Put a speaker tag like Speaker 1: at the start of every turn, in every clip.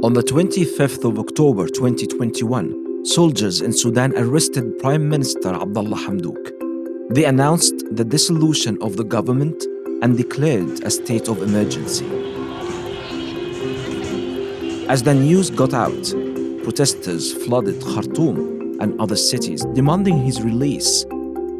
Speaker 1: On the 25th of October 2021, soldiers in Sudan arrested Prime Minister Abdullah Hamdouk. They announced the dissolution of the government and declared a state of emergency. As the news got out, protesters flooded Khartoum and other cities, demanding his release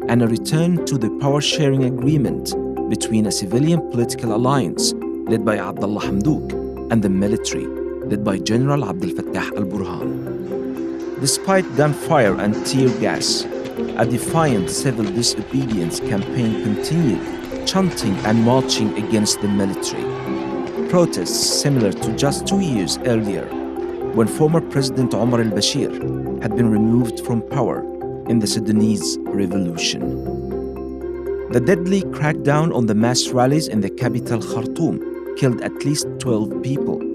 Speaker 1: and a return to the power-sharing agreement between a civilian political alliance led by Abdullah Hamdouk and the military led by General Abdel Fattah al-Burhan. Despite gunfire and tear gas, a defiant civil disobedience campaign continued, chanting and marching against the military. Protests similar to just 2 years earlier, when former President Omar al-Bashir had been removed from power in the Sudanese revolution. The deadly crackdown on the mass rallies in the capital Khartoum killed at least 12 people.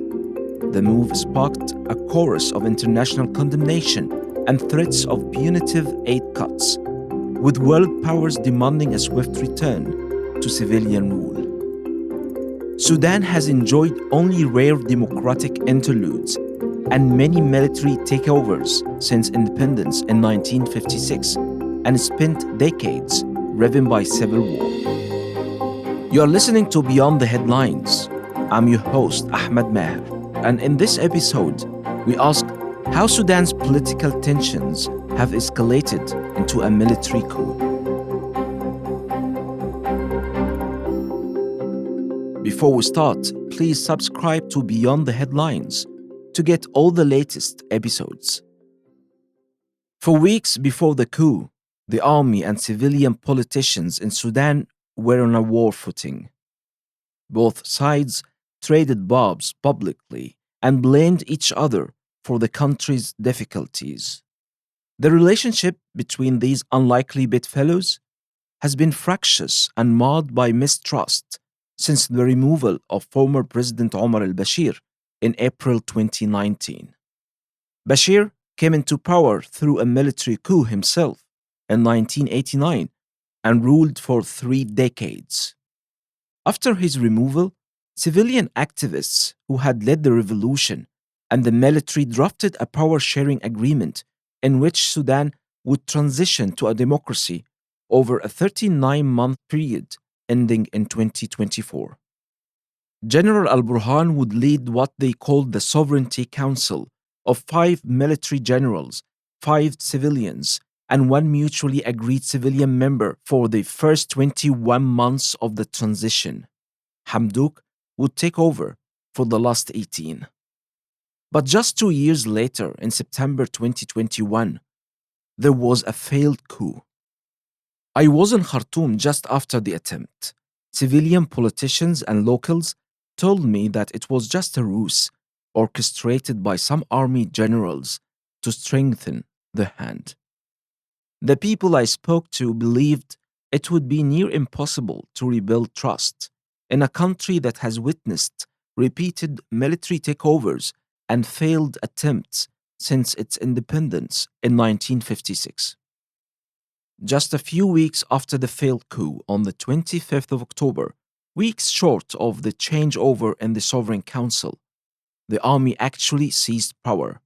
Speaker 1: The move sparked a chorus of international condemnation and threats of punitive aid cuts, with world powers demanding a swift return to civilian rule. Sudan has enjoyed only rare democratic interludes and many military takeovers since independence in 1956 and spent decades driven by civil war. You are listening to Beyond the Headlines. I'm your host, Ahmed Maher, and in this episode, we ask how Sudan's political tensions have escalated into a military coup. Before we start, please subscribe to Beyond the Headlines to get all the latest episodes. For weeks before the coup, the army and civilian politicians in Sudan were on a war footing. Both sides traded barbs publicly and blamed each other for the country's difficulties. The relationship between these unlikely bedfellows has been fractious and marred by mistrust since the removal of former President Omar al-Bashir in April 2019. Bashir came into power through a military coup himself in 1989 and ruled for 3 decades. After his removal, civilian activists who had led the revolution and the military drafted a power-sharing agreement in which Sudan would transition to a democracy over a 39-month period ending in 2024. General al-Burhan would lead what they called the Sovereignty Council of 5 military generals, 5 civilians, and 1 mutually agreed civilian member for the first 21 months of the transition. Hamdouk would take over for the last 18. But just 2 years later, in September 2021, there was a failed coup. I was in Khartoum just after the attempt. Civilian politicians and locals told me that it was just a ruse orchestrated by some army generals to strengthen the hand. The people I spoke to believed it would be near impossible to rebuild trust in a country that has witnessed repeated military takeovers and failed attempts since its independence in 1956. Just a few weeks after the failed coup on the 25th of October, weeks short of the changeover in the Sovereign Council, the army actually seized power.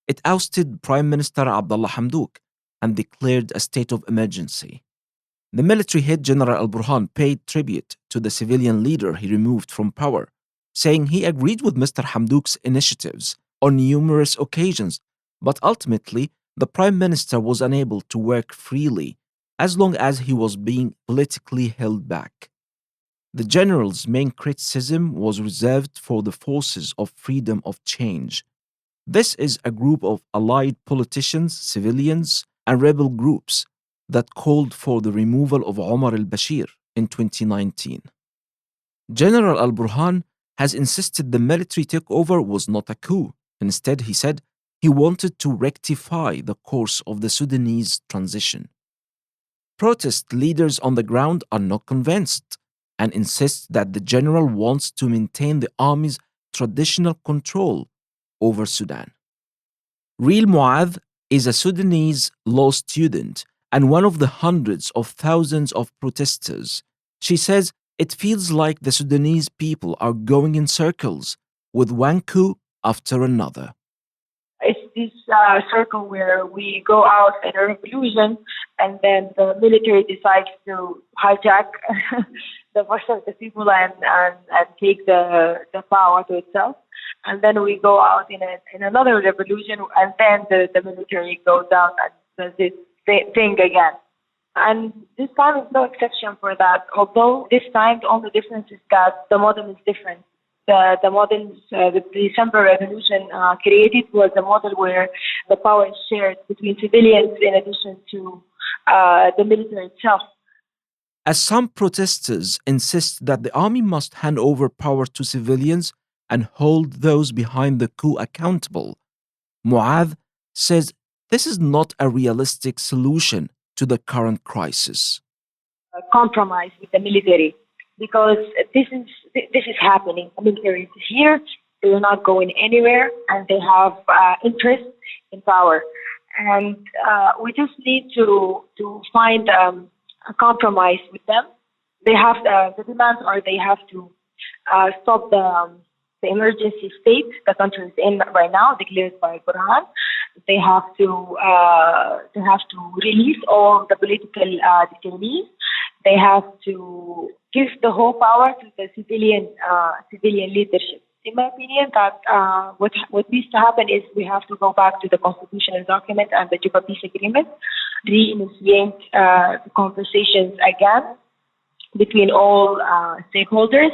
Speaker 1: It ousted Prime Minister Abdullah Hamdouk and declared a state of emergency. The military head General al-Burhan paid tribute to the civilian leader he removed from power, saying he agreed with Mr. Hamdouk's initiatives on numerous occasions, but ultimately the Prime Minister was unable to work freely as long as he was being politically held back. The general's main criticism was reserved for the Forces of Freedom of Change. This is a group of allied politicians, civilians, and rebel groups that called for the removal of Omar al-Bashir in 2019. General al-Burhan has insisted the military takeover was not a coup. Instead, he said he wanted to rectify the course of the Sudanese transition. Protest leaders on the ground are not convinced and insist that the general wants to maintain the army's traditional control over Sudan. Real Muad is a Sudanese law student and one of the hundreds of thousands of protesters. She says it feels like the Sudanese people are going in circles, with one coup after another.
Speaker 2: It's this circle where we go out in a revolution, and then the military decides to hijack the voice of the people and take the power to itself. And then we go out in another revolution, and then the military goes out and does this thing again. And this time is no exception for that. Although this time the only difference is that the model is different. The models the December Revolution created was a model where the power is shared between civilians in addition to the military itself.
Speaker 1: As some protesters insist that the army must hand over power to civilians and hold those behind the coup accountable, Mu'adh says this is not a realistic solution to the current crisis.
Speaker 2: Compromise with the military because this is happening. The military is here; they're not going anywhere, and they have interest in power. And we just need to find a compromise with them. They have the demands are they have to stop the emergency state the country is in right now, declared by Quran. They have to release all the political detainees. They have to give the whole power to the civilian leadership. In my opinion, that what needs to happen is we have to go back to the constitutional document and the Juba Peace Agreement, reinitiate the conversations again between all stakeholders,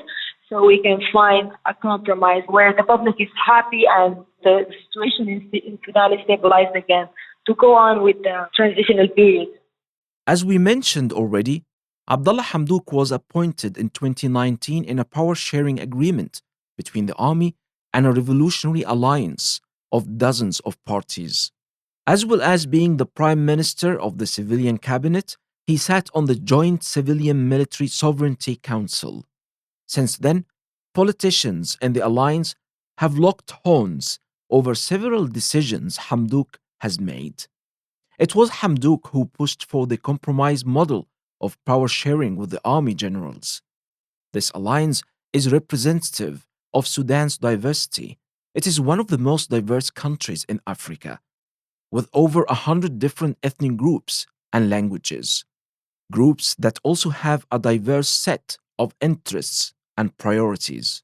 Speaker 2: so we can find a compromise where the public is happy and the situation in Sudan is stabilized again to go on with the transitional period.
Speaker 1: As we mentioned already, Abdullah Hamdouk was appointed in 2019 in a power sharing agreement between the army and a revolutionary alliance of dozens of parties. As well as being the prime minister of the civilian cabinet, he sat on the Joint Civilian Military Sovereignty Council. Since then, politicians in the alliance have locked horns over several decisions Hamdouk has made. It was Hamdouk who pushed for the compromise model of power sharing with the army generals. This alliance is representative of Sudan's diversity. It is one of the most diverse countries in Africa, with over 100 different ethnic groups and languages, groups that also have a diverse set of interests and priorities.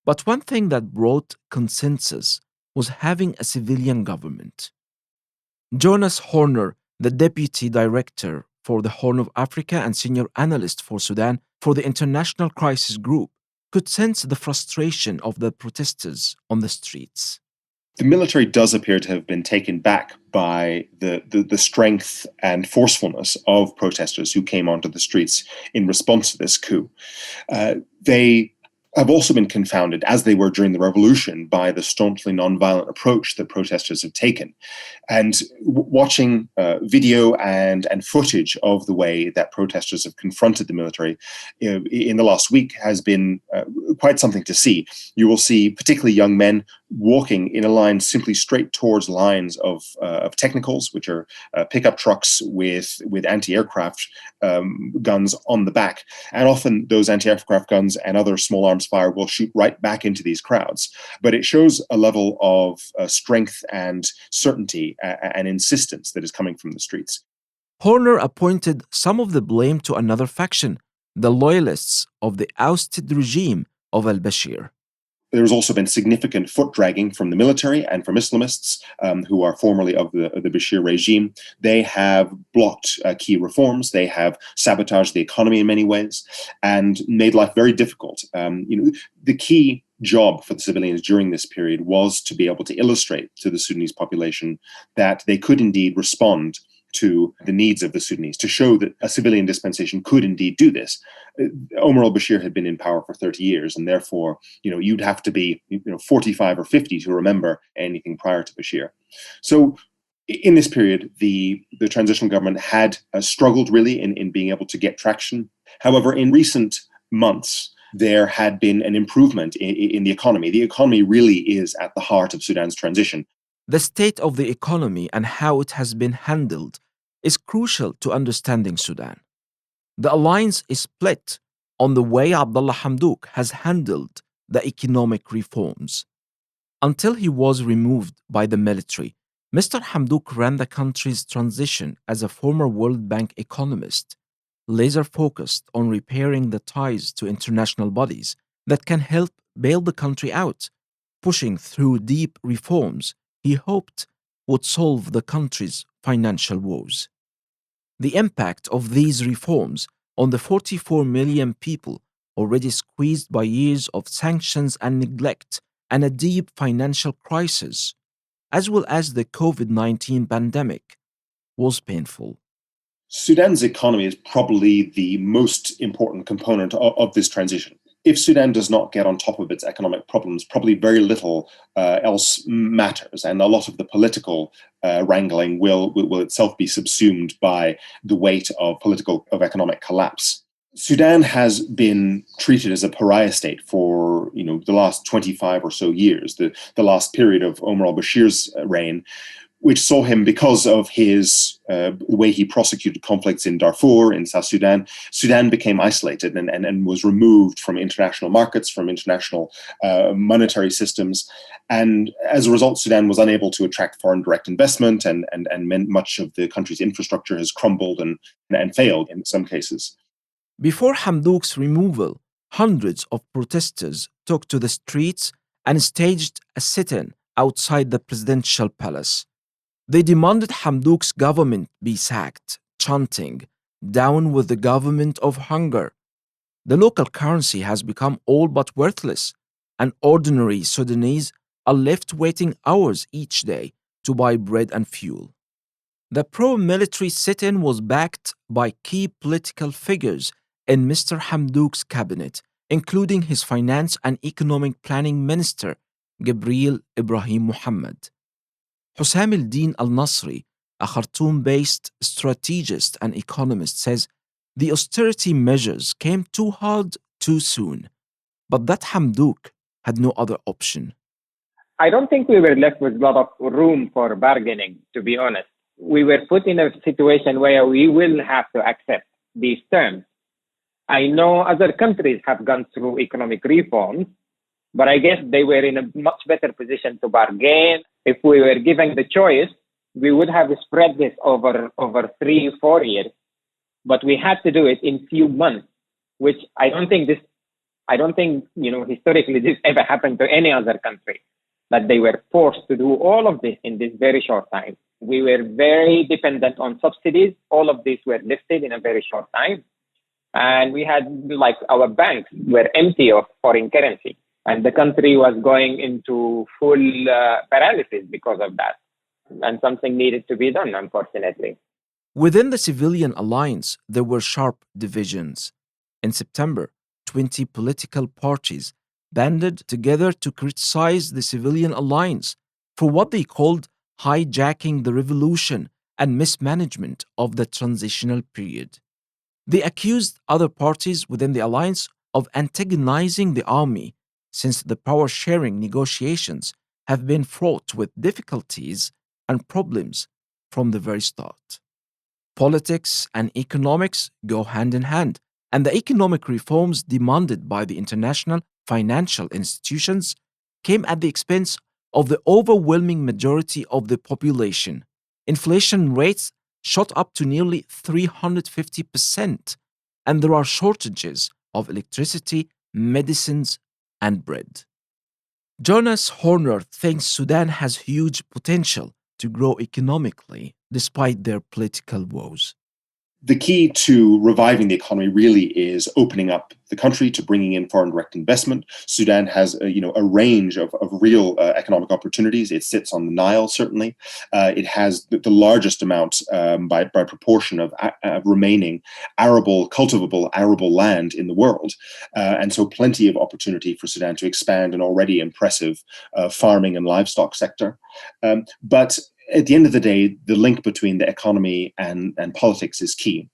Speaker 1: But one thing that brought consensus was having a civilian government. Jonas Horner, the deputy director for the Horn of Africa and senior analyst for Sudan for the International Crisis Group, could sense the frustration of the protesters on the streets.
Speaker 3: The military does appear to have been taken back by the strength and forcefulness of protesters who came onto the streets in response to this coup. They have also been confounded, as they were during the revolution, by the staunchly nonviolent approach that protesters have taken. And watching video and footage of the way that protesters have confronted the military in the last week has been quite something to see. You will see particularly young men walking in a line simply straight towards lines of technicals, which are pickup trucks with anti-aircraft guns on the back. And often those anti-aircraft guns and other small arms fire will shoot right back into these crowds. But it shows a level of strength and certainty and insistence that is coming from the streets.
Speaker 1: Horner appointed some of the blame to another faction, the loyalists of the ousted regime of al-Bashir.
Speaker 3: There's also been significant foot dragging from the military and from Islamists who are formerly of the Bashir regime. They have blocked key reforms. They have sabotaged the economy in many ways and made life very difficult. The key job for the civilians during this period was to be able to illustrate to the Sudanese population that they could indeed respond to the needs of the Sudanese, to show that a civilian dispensation could indeed do this. Omar al-Bashir had been in power for 30 years, and therefore, you'd have to be 45 or 50 to remember anything prior to Bashir. So in this period, the transitional government had struggled really in being able to get traction. However, in recent months, there had been an improvement in the economy. The economy really is at the heart of Sudan's transition.
Speaker 1: The state of the economy and how it has been handled is crucial to understanding Sudan. The alliance is split on the way Abdullah Hamdouk has handled the economic reforms. Until he was removed by the military, Mr. Hamdouk ran the country's transition as a former World Bank economist, laser focused on repairing the ties to international bodies that can help bail the country out, pushing through deep reforms he hoped would solve the country's financial woes. The impact of these reforms on the 44 million people already squeezed by years of sanctions and neglect and a deep financial crisis, as well as the COVID-19 pandemic, was painful.
Speaker 3: Sudan's economy is probably the most important component of this transition. If Sudan does not get on top of its economic problems, probably very little else matters, and a lot of the political wrangling will itself be subsumed by the weight of economic collapse. Sudan has been treated as a pariah state for the last 25 or so years, the last period of Omar al-Bashir's reign, which saw him, because of his the way he prosecuted conflicts in Darfur, in South Sudan, Sudan became isolated and was removed from international markets, from international monetary systems. And as a result, Sudan was unable to attract foreign direct investment, and much of the country's infrastructure has crumbled and failed in some cases.
Speaker 1: Before Hamdouk's removal, hundreds of protesters took to the streets and staged a sit-in outside the presidential palace. They demanded Hamdouk's government be sacked, chanting, "Down with the government of hunger." The local currency has become all but worthless, and ordinary Sudanese are left waiting hours each day to buy bread and fuel. The pro-military sit-in was backed by key political figures in Mr. Hamdouk's cabinet, including his finance and economic planning minister, Gabriel Ibrahim Mohammed. Hussam al-Din al-Nasri, a Khartoum-based strategist and economist, says the austerity measures came too hard too soon, but that Hamdouk had no other option.
Speaker 4: I don't think we were left with a lot of room for bargaining, to be honest. We were put in a situation where we will have to accept these terms. I know other countries have gone through economic reforms, but I guess they were in a much better position to bargain. If we were given the choice, we would have spread this over 3-4 years, but we had to do it in few months, which I don't think historically this ever happened to any other country, that they were forced to do all of this in this very short time. We were very dependent on subsidies. All of these were lifted in a very short time. And we had, our banks were empty of foreign currency. And the country was going into full paralysis because of that. And something needed to be done, unfortunately.
Speaker 1: Within the civilian alliance, there were sharp divisions. In September, 20 political parties banded together to criticize the civilian alliance for what they called hijacking the revolution and mismanagement of the transitional period. They accused other parties within the alliance of antagonizing the army, since the power-sharing negotiations have been fraught with difficulties and problems from the very start. Politics and economics go hand in hand, and the economic reforms demanded by the international financial institutions came at the expense of the overwhelming majority of the population. Inflation rates shot up to nearly 350%, and there are shortages of electricity, medicines, and bread. Jonas Horner thinks Sudan has huge potential to grow economically despite their political woes.
Speaker 3: The key to reviving the economy really is opening up the country to bringing in foreign direct investment. Sudan has a range of real economic opportunities. It sits on the Nile, certainly. It has the largest amount by proportion of remaining cultivable arable land in the world. And so plenty of opportunity for Sudan to expand an already impressive farming and livestock sector. But at the end of the day, the link between the economy and politics is key.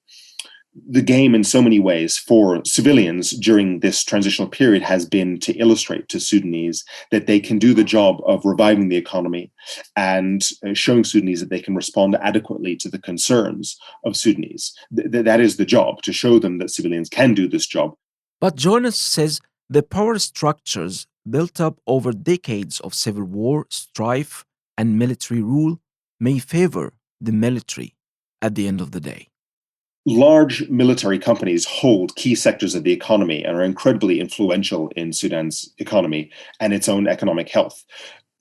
Speaker 3: The game in so many ways for civilians during this transitional period has been to illustrate to Sudanese that they can do the job of reviving the economy and showing Sudanese that they can respond adequately to the concerns of Sudanese. That is the job, to show them that civilians can do this job.
Speaker 1: But Jonas says the power structures built up over decades of civil war, strife, and military rule may favor the military at the end of the day.
Speaker 3: Large military companies hold key sectors of the economy and are incredibly influential in Sudan's economy and its own economic health.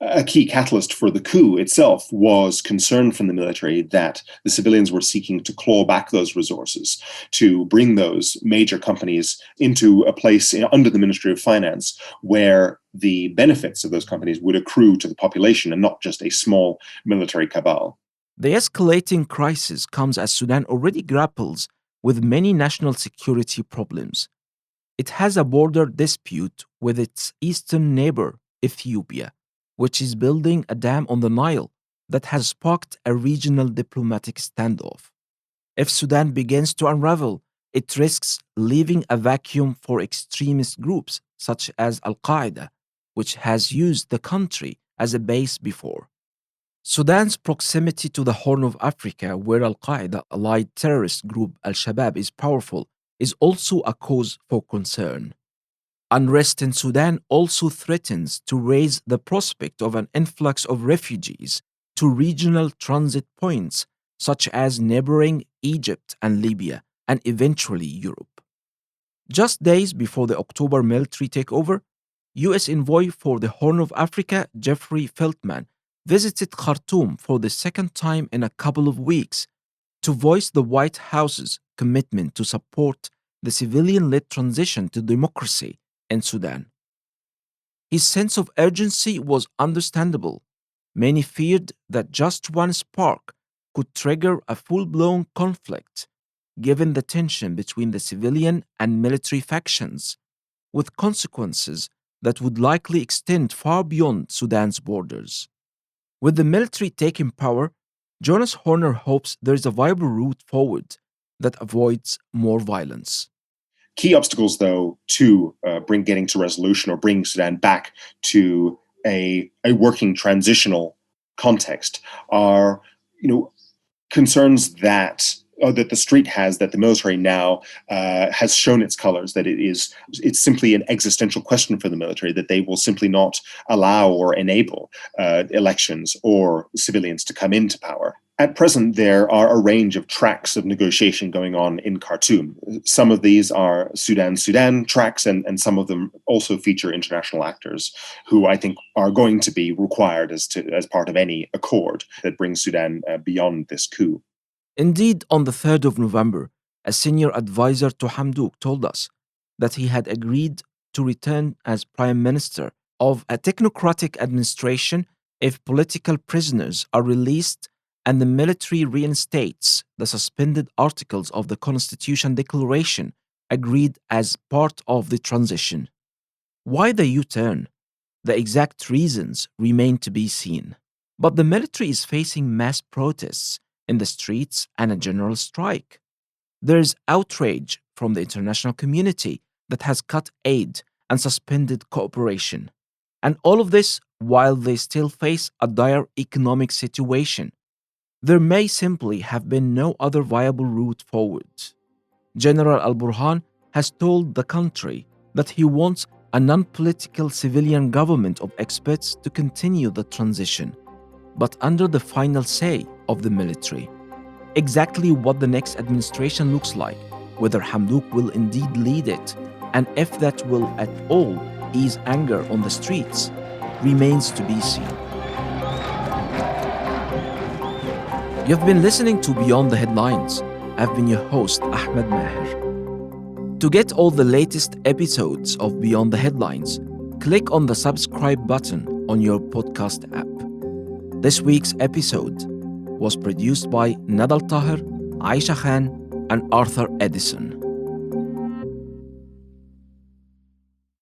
Speaker 3: A key catalyst for the coup itself was concern from the military that the civilians were seeking to claw back those resources, to bring those major companies into a place under the Ministry of Finance where the benefits of those companies would accrue to the population and not just a small military cabal.
Speaker 1: The escalating crisis comes as Sudan already grapples with many national security problems. It has a border dispute with its eastern neighbor, Ethiopia, which is building a dam on the Nile that has sparked a regional diplomatic standoff. If Sudan begins to unravel, it risks leaving a vacuum for extremist groups such as Al-Qaeda, which has used the country as a base before. Sudan's proximity to the Horn of Africa, where Al-Qaeda-allied terrorist group Al-Shabaab is powerful, is also a cause for concern. Unrest in Sudan also threatens to raise the prospect of an influx of refugees to regional transit points such as neighboring Egypt and Libya, and eventually Europe. Just days before the October military takeover, U.S. envoy for the Horn of Africa, Jeffrey Feltman, visited Khartoum for the second time in a couple of weeks to voice the White House's commitment to support the civilian-led transition to democracy in Sudan. His sense of urgency was understandable. Many feared that just one spark could trigger a full-blown conflict, given the tension between the civilian and military factions, with consequences that would likely extend far beyond Sudan's borders. With the military taking power, Jonas Horner hopes there is a viable route forward that avoids more violence.
Speaker 3: Key obstacles, though, to getting to resolution or bringing Sudan back to a working transitional context are, concerns that the street has, that the military now has shown its colors, that it's simply an existential question for the military, that they will simply not allow or enable elections or civilians to come into power. At present, there are a range of tracks of negotiation going on in Khartoum. Some of these are Sudan tracks, and some of them also feature international actors who I think are going to be required as part of any accord that brings Sudan beyond this coup.
Speaker 1: Indeed, on the 3rd of November, a senior advisor to Hamdouk told us that he had agreed to return as prime minister of a technocratic administration if political prisoners are released and the military reinstates the suspended articles of the Constitution Declaration agreed as part of the transition. Why the U-turn? The exact reasons remain to be seen. But the military is facing mass protests in the streets and a general strike. There is outrage from the international community that has cut aid and suspended cooperation. And all of this while they still face a dire economic situation. There may simply have been no other viable route forward. General Al-Burhan has told the country that he wants a non-political civilian government of experts to continue the transition, but under the final say of the military. Exactly what the next administration looks like, whether Hamdouk will indeed lead it, and if that will at all ease anger on the streets, remains to be seen. You've been listening to Beyond the Headlines. I've been your host, Ahmed Maher. To get all the latest episodes of Beyond the Headlines, click on the subscribe button on your podcast app. This week's episode was produced by Nadal Tahir, Aisha Khan, and Arthur Edison.